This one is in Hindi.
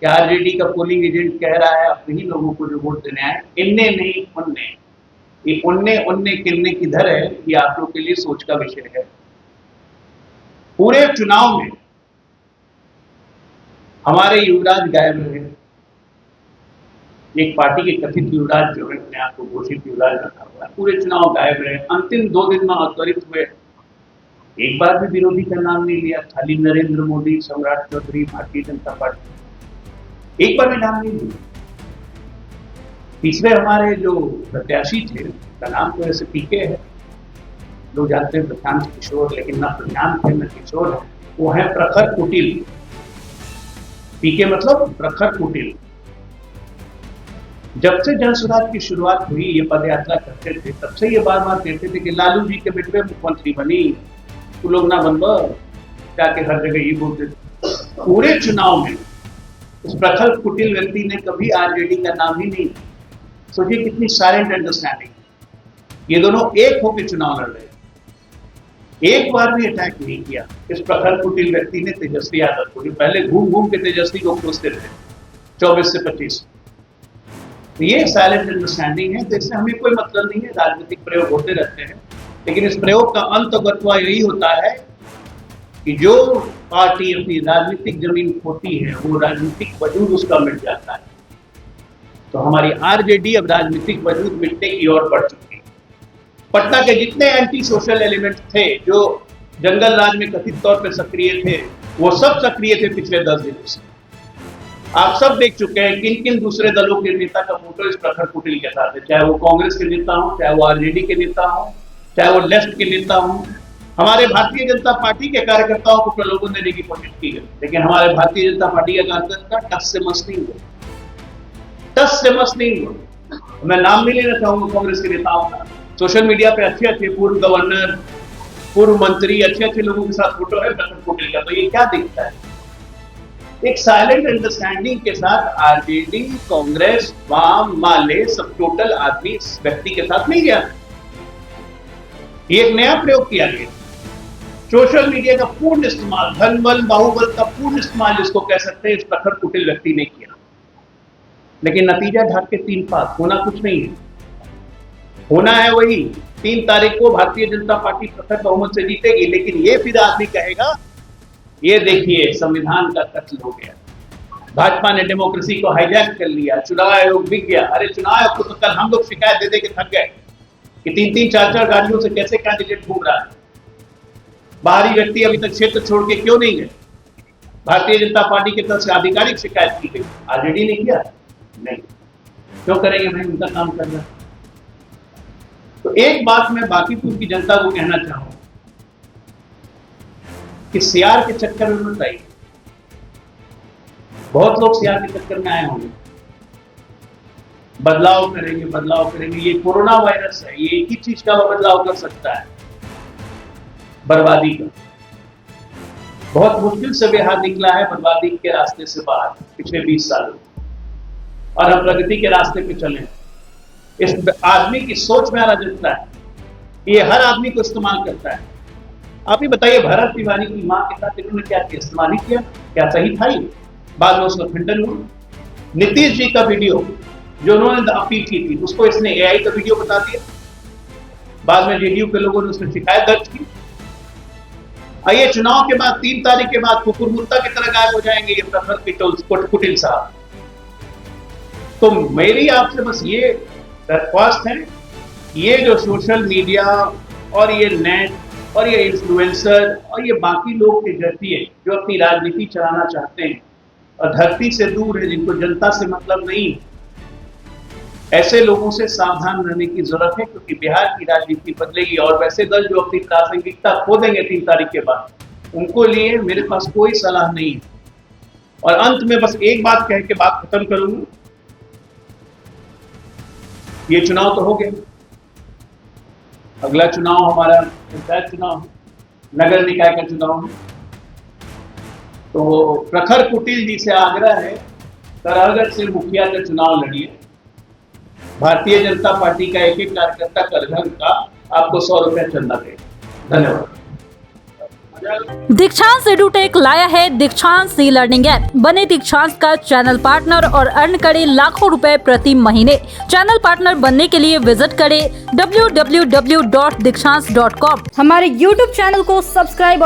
कि आरजेडी का पोलिंग एजेंट कह रहा है आप वही लोगों को जो वोट देने आए, इनने नहीं उनने। ये उनने उनने किनने किधर है, ये आप लोग के लिए सोच का विषय है। पूरे चुनाव में हमारे युवराज गायब रहे। एक पार्टी के कथित युवराज जो है, अपने आप को घोषित युवराज रखा हुआ है, पूरे चुनाव गायब रहे। अंतिम 2 दिन में अत्वरित हुए, एक बार भी विरोधी का नाम नहीं लिया। खाली नरेंद्र मोदी, सम्राट चौधरी, भारतीय जनता पार्टी, एक बार भी नाम नहीं लिया। तीसरे हमारे जो प्रत्याशी थे, उनका नाम तो ऐसे पीके है, लोग जानते हैं प्रशांत किशोर, लेकिन ना प्रशांत है न किशोर है, वो है प्रखर कुटिल। पीके मतलब प्रखर कुटिल। जब से जन स्वराज की शुरुआत हुई, ये पद यात्रा करते थे, तब से ये बार बार कहते थे कि लालू जी के बेटे मुख्यमंत्री बनी, तू लोग ना बन, जाके हर जगह ये बोलते थे। पूरे चुनाव में उस प्रखर कुटिल व्यक्ति ने कभी आरजेडी का नाम ही नहीं। सोचिए कितनी साइलेंट अंडरस्टैंडिंग। ये दोनों एक होकर चुनाव लड़ रहे, एक बार भी अटैक नहीं किया इस प्रखर कुटिल व्यक्ति ने तेजस्वी यादव को। पहले घूम घूम के तेजस्वी को कोसते थे 24 से 25। तो ये साइलेंट अंडरस्टैंडिंग है, तो इससे हमें कोई मतलब नहीं है। राजनीतिक प्रयोग होते रहते हैं, लेकिन इस प्रयोग का अंतगत्वा यही होता है कि जो पार्टी अपनी राजनीतिक जमीन खोती है, वो राजनीतिक वजूद उसका मिट जाता है। तो हमारी आरजेडी अब राजनीतिक वजूद मिटने की ओर बढ़ चुकी है। पटना के जितने एंटी सोशल एलिमेंट थे, जो जंगल राज में कथित तौर पर सक्रिय थे, वो सब सक्रिय थे पिछले 10 दिनों से। आप सब देख चुके हैं किन किन दूसरे दलों के नेता का फोटो इस प्रखर कुटिल के साथ है, चाहे वो कांग्रेस के नेता हो, चाहे वो आरजेडी के नेता हो, चाहे वो लेफ्ट के नेता हो। हमारे भारतीय जनता पार्टी के कार्यकर्ताओं को प्रलोभन देने की कोशिश की गई, लेकिन हमारे भारतीय जनता पार्टी के कार्यकर्ता टस से मस नहीं हुए, टस से मस नहीं हुए। मैं नाम नहीं लेना चाहूंगा कांग्रेस के नेताओं का। सोशल मीडिया पे अच्छे अच्छे पूर्व गवर्नर, पूर्व मंत्री, अच्छे अच्छे लोगों के साथ फोटो है प्रखर कुटिल का। तो ये क्या दिखता है? एक साइलेंट अंडरस्टैंडिंग के साथ आरजेडी, कांग्रेस, वाम, माले, सब टोटल आदमी इस व्यक्ति के साथ नहीं गया। ये एक नया प्रयोग किया गया। सोशल मीडिया का पूर्ण इस्तेमाल, धन बल बाहुबल का पूर्ण इस्तेमाल जिसको कह सकते हैं, इस प्रखर कुटिल व्यक्ति ने किया। लेकिन नतीजा ढाक के 3 पास, होना कुछ नहीं है। होना है वही 3 तारीख को भारतीय जनता पार्टी प्रखर बहुमत से जीतेगी। लेकिन ये फिर आदमी कहेगा ये देखिए संविधान का कत्ल हो गया, भाजपा ने डेमोक्रेसी को हाईजैक कर लिया, चुनाव आयोग बिक गया। अरे चुनाव आयोग को तो कल हम लोग शिकायत दे दे के थक गए कि 3-3, 4-4 गाड़ियों से कैसे कैंडिडेट घूम रहा है। बाहरी व्यक्ति अभी तक क्षेत्र छोड़ के क्यों नहीं गए? भारतीय जनता पार्टी की तरफ से आधिकारिक शिकायत की गई, आरजेडी ने किया नहीं। क्यों करेंगे भाई, उनका काम कर रहा है। तो एक बात मैं बाकीपुर की जनता को कहना चाहूंगा कि सीआर के चक्कर में मत आइए। बहुत लोग सीआर के चक्कर में आए होंगे, बदलाव करेंगे बदलाव करेंगे। ये कोरोना वायरस है, ये एक ही चीज का बदलाव कर सकता है, बर्बादी का। बहुत मुश्किल से बिहार निकला है बर्बादी के रास्ते से बाहर पिछले 20 सालों, और हम प्रगति के रास्ते पे चले। इस आदमी की सोच में अराजकता है, ये हर आदमी को इस्तेमाल करता है। आप ही बताइए, भरत तिवारी की मां के साथ इन्होंने क्या किया? इस्तेमाल ही किया। क्या सही था ये? बाद में उसका खंडन हुआ। नीतीश जी का वीडियो जो उन्होंने अपील की थी, उसको इसने एआई का वीडियो बता दिया। बाद में जेडीयू के लोगों ने उसमें शिकायत दर्ज की। आइए चुनाव के बाद 3 तारीख के बाद कुकुरमुत्ता की तरह गायब हो जाएंगे ये प्रखर कुटिल साहब। तो मेरी आपसे बस ये दरख्वास्त है, ये जो सोशल मीडिया और ये नेट और ये इन्फ्लुएंसर और ये बाकी लोग के जरिए जो अपनी राजनीति चलाना चाहते हैं और धरती से दूर है, जिनको जनता से मतलब नहीं, ऐसे लोगों से सावधान रहने की जरूरत है, क्योंकि बिहार की राजनीति बदलेगी। और वैसे दल जो अपनी प्रासंगिकता खो देंगे 3 तारीख के बाद, उनको लिए मेरे पास कोई सलाह नहीं है। और अंत में बस एक बात कह के बात खत्म करूंगा। ये चुनाव तो हो गया, अगला चुनाव हमारा पंचायत चुनाव है, नगर निकाय का चुनाव है। तो प्रखर कुटिल जी से आग्रह है, करारगढ़ से मुखिया का चुनाव लड़िए। भारतीय जनता पार्टी का एक एक कार्यकर्ता कर घर का आपको 100 रुपया चंदा देगा। धन्यवाद। दीक्षांत एडुटेक लाया है दीक्षांत ई लर्निंग ऐप। बने दीक्षांत का चैनल पार्टनर और अर्न करें लाखों रुपए प्रति महीने। चैनल पार्टनर बनने के लिए विजिट करें www.dikshans.com। हमारे YouTube चैनल को सब्सक्राइब और